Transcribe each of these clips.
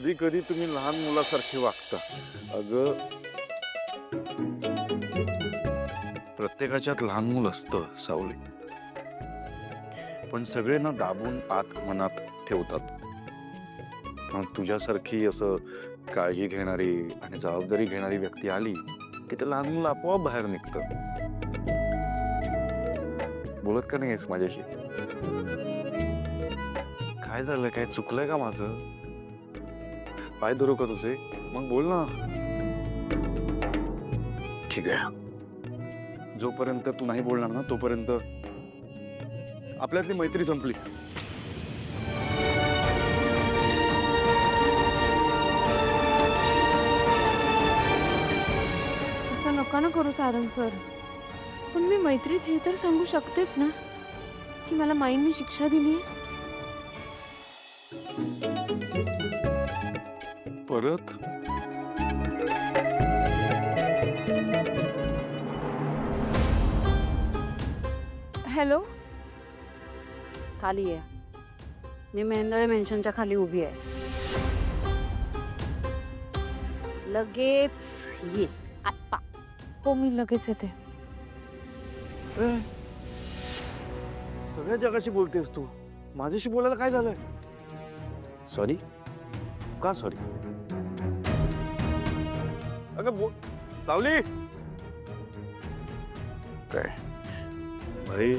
कधी कधी तुम्ही लहान मुलासारखे वागता. अगं, प्रत्येकाच्यात लहान मूल असतं सावली, पण सगळे ना दाबून आत मनात ठेवतात. मग तुझ्यासारखी असं काळजी घेणारी आणि जबाबदारी घेणारी व्यक्ती आली की ते लहान मुलं आपोआप बाहेर निघतं. बोलत का नाही आहेस माझ्याशी? काय झालं? काय चुकलंय का माझं? पाय धरू का तुझे? मग बोल ना. ठीक आहे, जोपर्यंत तू नाही बोलणार ना तोपर्यंत आपल्यातली मैत्री संपली. असं नका ना करू सारंग सर. पण मी मैत्रीत हे तर सांगू शकतेच ना की मला माईंनी शिक्षा दिली. परत हॅलो, खाली आहे. मी मेंदळे मेन्शनच्या खाली उभी आहे. लगेच येईल. आत्ता. हो मी लगेच येते. ए, सगळ्या जगाशी बोलतेस तू, माझ्याशी बोलायला काय झालंय? सॉरी? का सॉरी? अगं बोल सावली. काय भाई?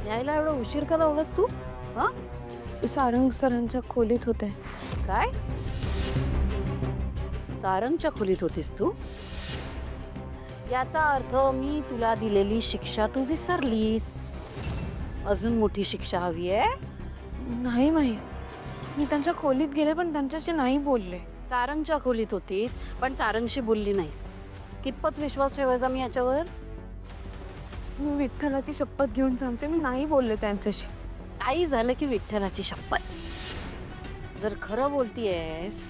यायला एवढा उशीर का लावलास तू? हा? सारंग सरांच्या खोलीत होते. काय? सारंगच्या खोलीत होतीस तू? याचा अर्थ मी तुला दिलेली शिक्षा तू विसरलीस. अजून मोठी शिक्षा हवी आहे? नाही माई, मी त्यांच्या खोलीत गेले पण त्यांच्याशी नाही बोलले. सारंगच्या खोलीत होतीस पण सारंगशी बोलली नाहीस. कितपत विश्वास ठेवायचा मी याच्यावर? मी विठ्ठलाची शपथ घेऊन सांगते, मी नाही बोलले त्यांच्याशी. काही झालं की विठ्ठलाची शपथ. जर खरं बोलतीयस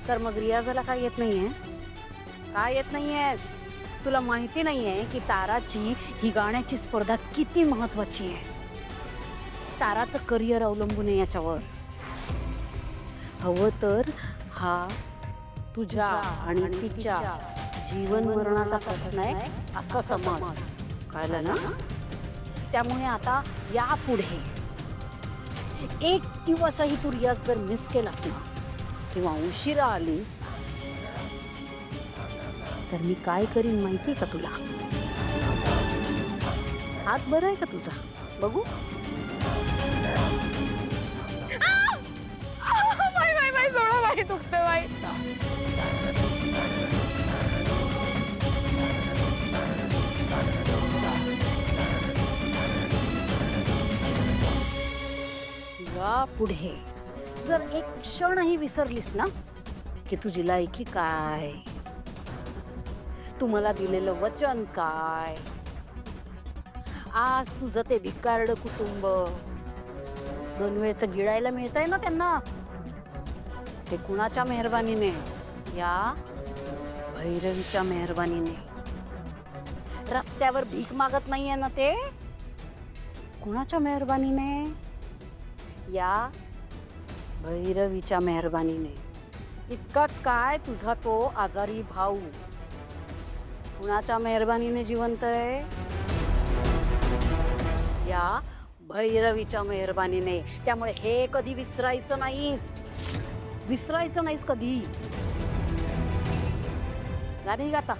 तर मग रियाजाला काय येत नाहीयेस? काय येत नाहीयेस? तुला माहिती नाहीये की ताराची ही गाण्याची स्पर्धा किती महत्वाची आहे. ताराचं करिअर अवलंबून आहे याच्यावर. हवं तर हा तुझ्या आणि तिच्या जीवन मरणाचा प्रश्न आहे असं समज. कळलं ना? त्यामुळे आता यापुढे एक दिवसही तू रियाज जर मिस केलास ना किंवा उशिरा आलीस तर मी काय करीन माहिती का तुला? हात बरं आहे का तुझा? बघू. सोडा बाई, दुखतं बाई. या पुढे जर एक क्षणही विसरलीस ना की तुझी लायकी काय, तुम्हाला दिलेलं वचन काय, आज तुझं ते भिकारड कुटुंब 2 वेळचं गिळायला मिळतंय ना त्यांना, ते कुणाच्या मेहरबानीने? या भैरवीच्या मेहरबानीने. रस्त्यावर भीक मागत नाहीये ना ते? कुणाच्या मेहरबानीने? या भैरवीच्या मेहरबानीने. इतकाच काय तुझा तो आजारी भाऊ कुणाच्या मेहरबानीने जिवंत आहे? या भैरवीच्या मेहरबानीने. त्यामुळे हे कधी विसरायचं नाहीस. विसरायचं नाहीस कधी. गाणी गाता.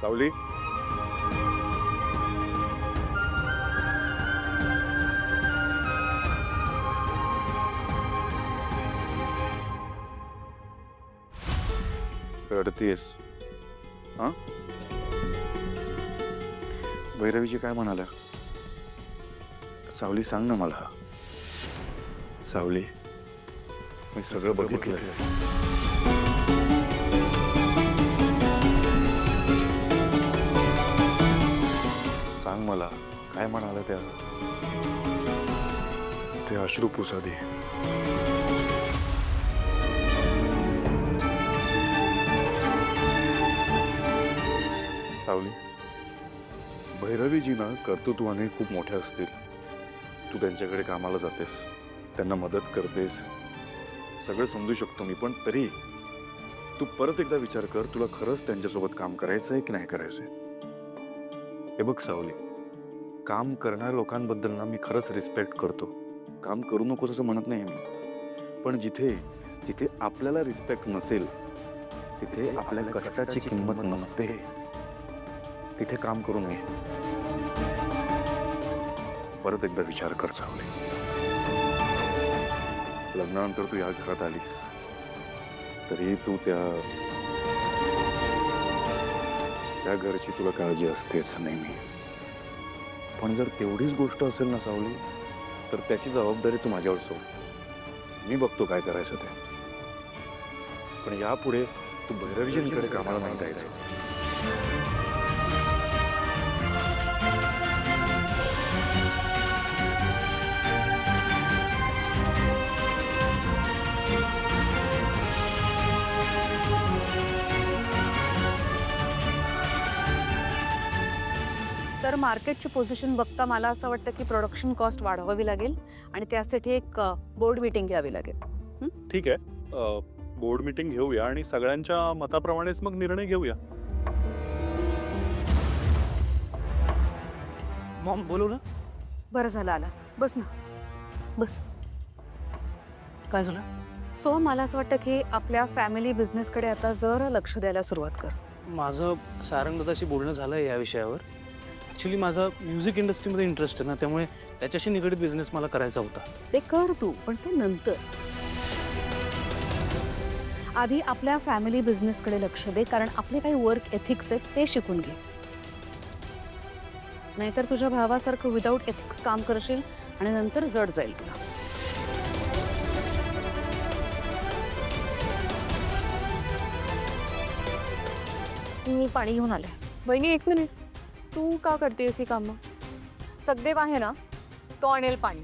सावली, रडतीयस? हा? भैरवीजी काय म्हणाल्या? सावली सांग ना मला. सावली, मी सगळं बघितलंय. सांग मला काय म्हणाल्या त्या? ते अश्रू पुसादी. सावली, भैरवीजी ना कर्तृत्वाने खूप मोठ्या असतील. तू त्यांच्याकडे कामाला जातेस, त्यांना मदत करतेस, सगळं समजू शकतो मी. पण तरी तू परत एकदा विचार कर, तुला खरंच त्यांच्यासोबत काम करायचंय की नाही करायचंय. हे बघ सावली, काम करणाऱ्या लोकांबद्दल ना मी खरंच रिस्पेक्ट करतो. काम करू नकोस असं म्हणत नाही मी. पण जिथे जिथे आपल्याला रिस्पेक्ट नसेल, तिथे आपल्या कष्टाची किंमत नसते, तिथे काम करू नये. परत एकदा विचार कर सावली. लग्नानंतर तू या घरात आलीस तरी तू त्या घरची तुला काळजी असतेच नेहमी. पण जर तेवढीच गोष्ट असेल ना सावली, तर त्याची जबाबदारी तू माझ्यावर सोड. मी बघतो काय करायचं ते. पण यापुढे तू भैरवीजींकडे कामाला नाही जायचं. तर मार्केटची पोझिशन बघता मला असं वाटतं की प्रोडक्शन कॉस्ट वाढवावी लागेल आणि त्यासाठी एक बोर्ड मीटिंग घ्यावी लागेल. ठीक आहे, बोर्ड मीटिंग घेऊया आणि सगळ्यांच्या मताप्रमाणेच मग निर्णय घेऊया. मॉम बोलू ना. बरं झालं आलास, बस ना, बस. काय झालं? सो मला असं वाटतं की आपल्या फॅमिली बिझनेसकडे आता जरा लक्ष द्यायला सुरुवात कर. माझं सारंगदादाशी बोलणं झालं या विषयावर. ॲक्च्युली माझा म्युझिक इंडस्ट्रीमध्ये इंटरेस्ट आहे ना, त्यामुळे त्याच्याशी निगडीत बिझनेस मला करायचा होता. ते कर तू, पण ते नंतर. आधी आपल्या फॅमिली बिझनेसकडे लक्ष दे, कारण आपले काही वर्क एथिक्स आहेत ते शिकून घे. नाहीतर तुझ्या भावासारखं विदाऊट एथिक्स काम करशील आणि नंतर जड जाईल तुला. मी पाणी घेऊन आले. बहिणी एक मिनिट, तू का करतेस ही कामं? सखदेव आहे ना, तो आणेल पाणी.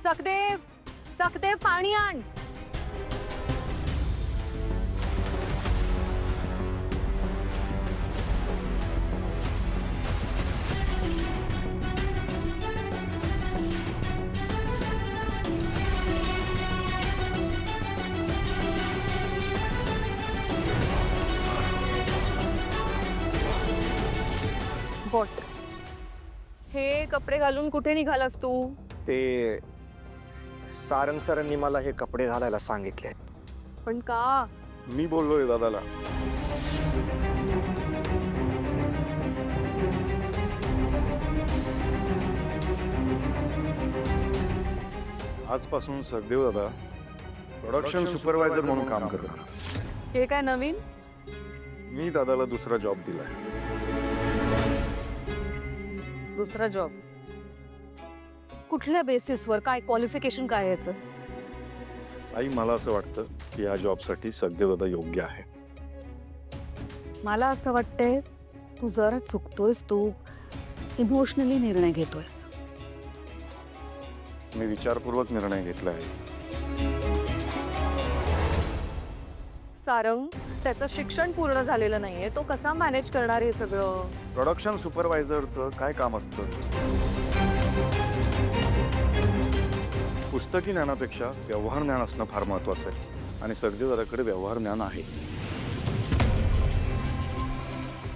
सखदेव, सखदेव पाणी आण. बॉट, हे कपडे घालून कुठे निघालास तू? ते सारंग सरांनी मला हे कपडे घालायला सांगितले. पण का? मी बोललोय दादाला. आजपासून सखदेव दादा प्रोडक्शन सुपरवायझर म्हणून काम करणार. हे काय नवीन? मी दादाला दुसरा जॉब दिलाय. दुसरा जॉब? कुठल्या बेसिसवर? काय क्वालिफिकेशन काय याचं? आई, मला असं वाटतं की या जॉबसाठी सखदेव दादा योग्य आहे. मला असं वाटतंय तू जरा चुकतोयस, तू इमोशनली निर्णय घेतोयस. मी विचारपूर्वक निर्णय घेतला आहे. सारंग, त्याचं शिक्षण पूर्ण झालेलं नाहीये, तो कसा मॅनेज करणार हे सगळं? प्रोडक्शन सुपरवायझरचं काय काम असतं? पुस्तकी ज्ञानापेक्षा व्यवहार ज्ञान असणं फार महत्वाचं आहे. आणि सखदेव दादाकडे व्यवहार ज्ञान आहे.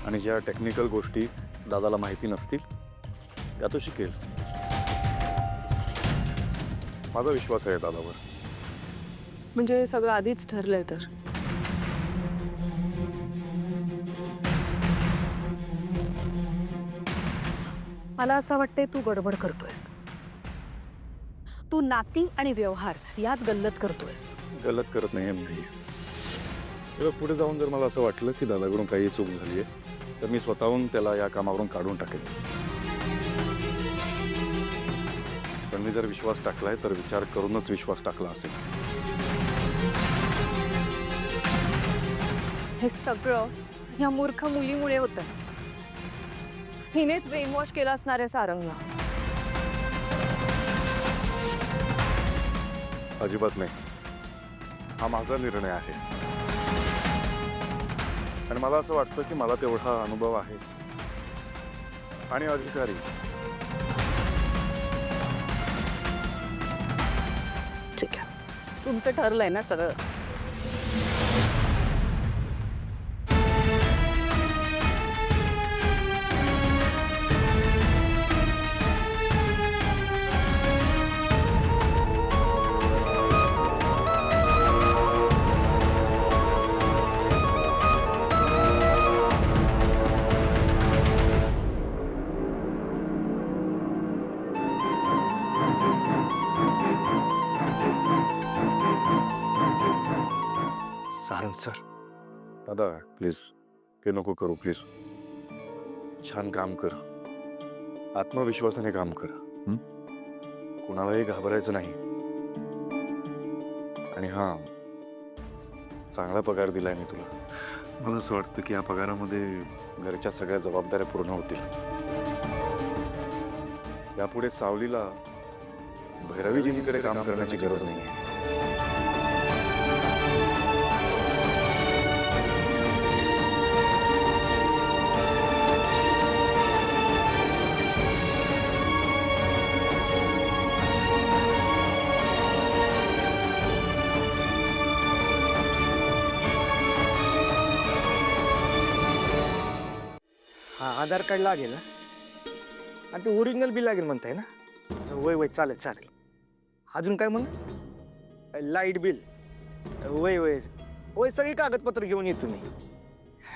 आणि ज्या टेक्निकल गोष्टी दादाला माहिती नसतील त्या तो शिकेल. माझा विश्वास आहे दादावर. म्हणजे सगळं आधीच ठरलंय तर? मला असं वाटतंय तू गडबड करतोयस. तू नाती आणि व्यवहार यात गल्लत करतोयस. गलत करत नाही मी. तेव्हा पुढे जाऊन जर मला असं वाटलं की दादाकडून काही चूक झाली आहे तर मी स्वतःहून त्याला या कामावरून काढून टाकेन. पण मी जर विश्वास टाकलाय तर विचार करूनच विश्वास टाकला असेल. हे सगळं ह्या मूर्ख मुलीमुळे होतं. हिनेच ब्रेन वॉश केला असणार आहे सारंगला. अजिबात नाही. हा माझा निर्णय आहे आणि मला असं वाटतं की मला तेवढा अनुभव आहे आणि अधिकारी. ठीक आहे, तुमचं ठरलंय ना सगळं. सारंग सर, दादा प्लीज ते नको करू प्लीज. छान काम कर, आत्मविश्वासाने काम कर. कुणालाही घाबरायचं नाही. आणि हा चांगला पगार दिलाय मी तुला. मला असं वाटतं की या पगारामध्ये घरच्या सगळ्या जबाबदाऱ्या पूर्ण होतील. यापुढे सावलीला भैरवीजींकडे काम करण्याची गरज नाही. हा आधार कार्ड लागेल ना आणि ते ओरिजिनल बिल लागेल म्हणताय ना. वय वय चालेल चालेल. अजून काय म्हणा? Light bill. वय वय वय सगळी कागदपत्र घेऊन येतो मी.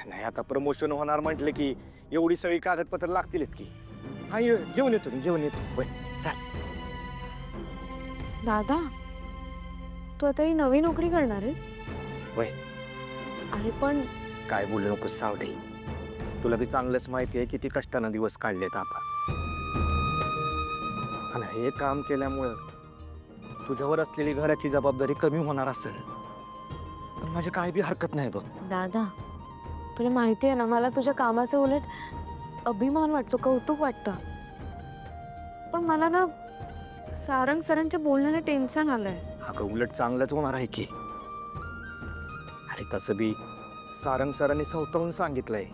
नाही आता प्रमोशन होणार म्हटलं की एवढी सगळी कागदपत्र लागतीलच की. हा घेऊन येतो मी घेऊन येतो. वय चाल. दादा, तू आता ही नवी नोकरी करणार आहेस? वय अरे पण काय बोलू नकोस सावडे. तुला बी चांगलंच माहिती आहे किती कष्टानं दिवस काढलेत आपण. आणि हे काम केल्यामुळं तुझ्यावर असलेली घराची जबाबदारी कमी होणार असेल पण माझी काय बी हरकत नाही बघ. दादा, तुला माहिती आहे ना, मला तुझ्या कामाचं उलट अभिमान वाटतो, कौतुक वाटतं. पण मला ना सारंग सरांच्या बोलण्याने टेन्शन आलंय. अगं उलट चांगलंच होणार आहे की. अरे तसं बी सारंग सरांनी स्वतःहून सांगितलंय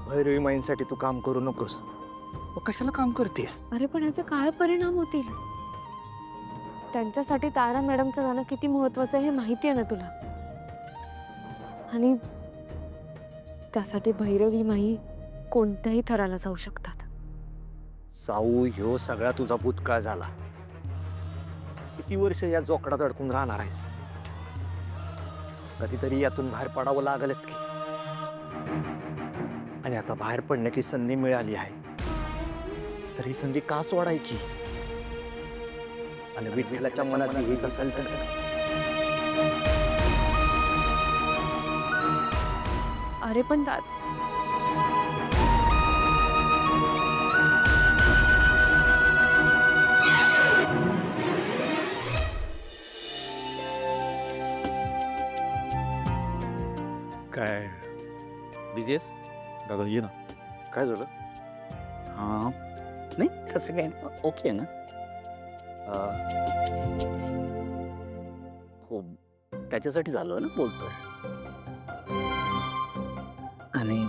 भैरवी माईंसाठी तू काम करू नकोस. मग कशाला काम करतेस? अरे पण ह्याचे काय परिणाम होतील? त्यांच्यासाठी तारा मॅडमचं गाणं किती महत्वाचं आहे हे माहिती आहे ना तुला. आणि त्यासाठी भैरवी माई कोणत्याही थराला जाऊ शकतात. साऊ ह्यो सगळा तुझा भूतकाळ झाला. किती वर्ष या जोकडात अडकून राहणार आहेस? कधीतरी यातून बाहेर पडावं लागलच की. आणि आता बाहेर पडण्याची संधी मिळाली आहे तर ही संधी का सोडायची? आणि विठ्ठलाच्या मनात हेच असेल तर अरे पण काय बिझीस? दादा ये ना. काय झालं? हां, नाही तसं काय नाही. ओके ना. हो, त्याच्यासाठी झालं ना बोलतोय. आणि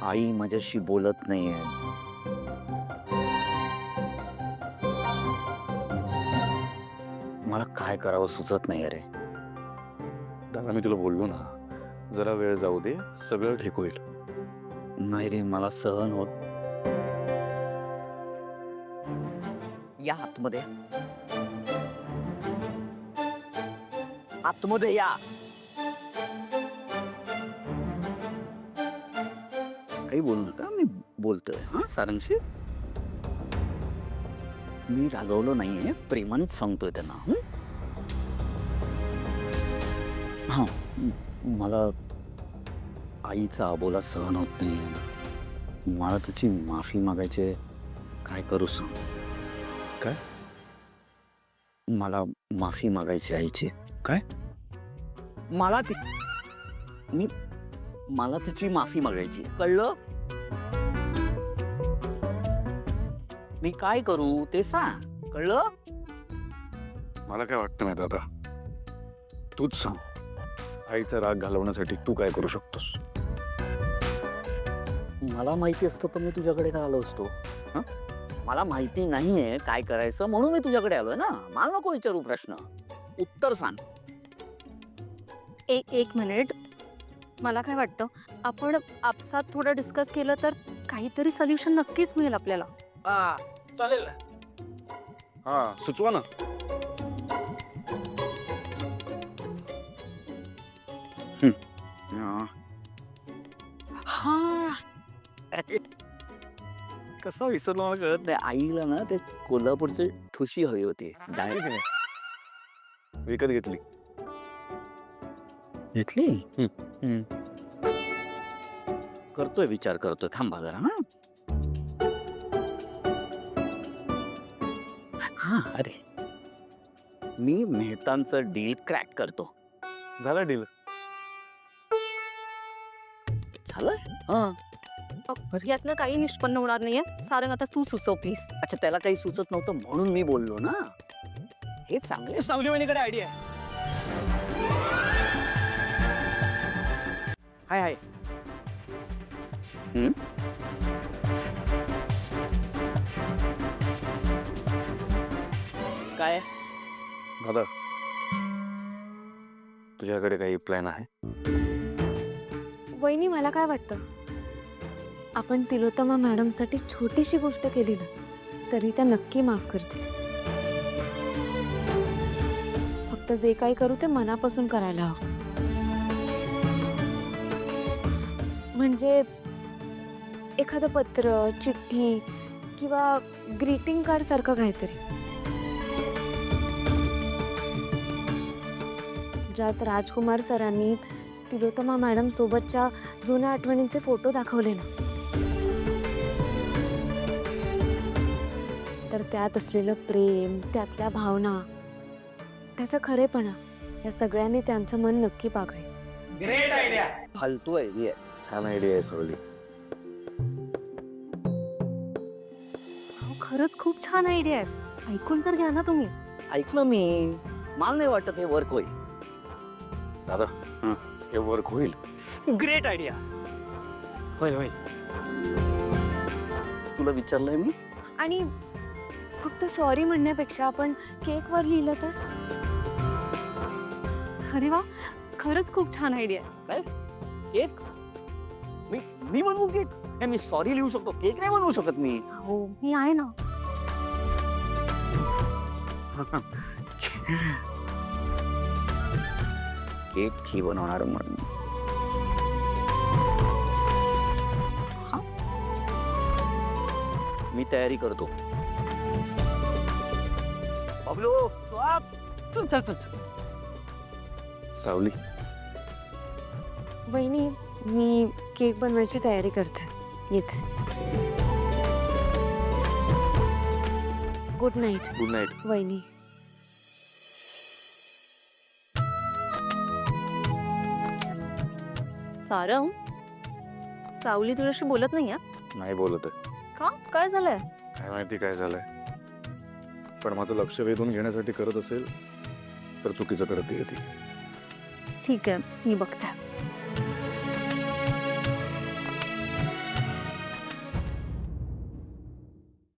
आई माझ्याशी बोलत नाहीये. मला काय करावं सुचत नाही रे. दादा मी तुला बोललो ना, जरा वेळ जाऊ दे, सगळं ठीक होईल. नाही रे, मला सहन होत. या आतमध्ये. आतमध्ये या. काही बोलू नका, मी बोलतोय हा सारंगशी. मी रागवलो नाहीये, प्रेमानेच सांगतोय त्यांना. हा मला आईचा अबोला सहन होत नाही. मला त्याची माफी मागायची आहे. काय करू सांग? काय? मला माफी मागायची आईची. काय? मला ती मला तिची माफी मागायची, कळलं? मी काय करू ते सांग, कळलं? मला काय वाटतं माहिती आता, तूच सांग. आईचा राग घालवण्यासाठी तू काय करू शकतोस? मला माहिती असतं तर मी तुझ्याकडे का आलो असतो? हं? मला माहिती नाहीये काय करायचं म्हणून मी तुझ्याकडे आलोय ना. मला नको विचारू प्रश्न, उत्तर सांग. एक मिनिट. मला काय वाटतं, आपण आपसात थोडं डिस्कस केलं तर काहीतरी सोल्युशन नक्कीच मिळेल आपल्याला. चालेल ना. हा, सुचवा ना. हा, कसं विसरलो मला कळत नाही. आईला ना ते कोल्हापूरचे ठुशी हवी होती. डाळ तिने विकत घेतली. घेतली. करतोय, विचार करतोय. थांबा जरा. हा, अरे मी मेहतांचं डील क्रॅक करतो. झाला डील. झालंय? हा. यातनं काही निष्पन्न होणार नाहीये. सारंग, आता तू सुचव प्लीज. अच्छा, त्याला काही सुचत नव्हतं म्हणून मी बोललो ना. हे चांगले. सावली वहिनीकडे आयडिया आहे. हाय हाय. काय? दादा, तुझ्याकडे काही प्लॅन आहे? वहिनी, मला काय वाटतं, आपण तिलोत्तमा मॅडमसाठी छोटीशी गोष्ट केली ना तरी त्या नक्की माफ करतील. फक्त जे काही करू ते मनापासून करायला हवं. म्हणजे एखादं पत्र, चिठ्ठी किंवा ग्रीटिंग कार्ड सारखं काहीतरी, ज्यात राजकुमार सरांनी तिलोत्तमा मॅडम सोबतच्या जुन्या आठवणींचे फोटो दाखवले ना, तर त्यात असलेलं प्रेम, त्यातल्या भावना, त्याचा खरेपणा, या सगळ्यांनी त्यांचं मन नक्की पाकळे. Great idea. फालतू आयडिया. छान आयडिया आहे सावली. खरंच खूप छान आयडिया आहे. ऐकून तर घ्या ना तुम्ही. ऐकलं मी. मला नाही वाटत हे वर्क होईल. दादा, हे वर्क होईल. Great idea. होईल होईल. तुला विचारलंय मी. आणि फक्त सॉरी म्हणण्यापेक्षा आपण केकवर लिहिलं तर? अरे वा, खरंच खूप छान आयडिया आहे. केक? मी बनवू केक? नाही, मी सॉरी लिहू शकतो, केक नाही बनवू शकत मी. हो, मी आहे ना. केक ही बनवणार म्हणून. मी तयारी करतो. बबलू, स्वाप. चल चल चल चल. सावली, वहिनी, मी केक बनवायची तयारी करते. येते. Good night. Good night. वहिनी. सारंग, सावली तुझ्याशी बोलत नाही नाही बोलत आहे. का? काय झालंय? काय माहिती काय झालंय, पण माझं लक्ष वेधून घेण्यासाठी करत असेल तर चुकीचं करते ती. ठीक आहे, मी बघते.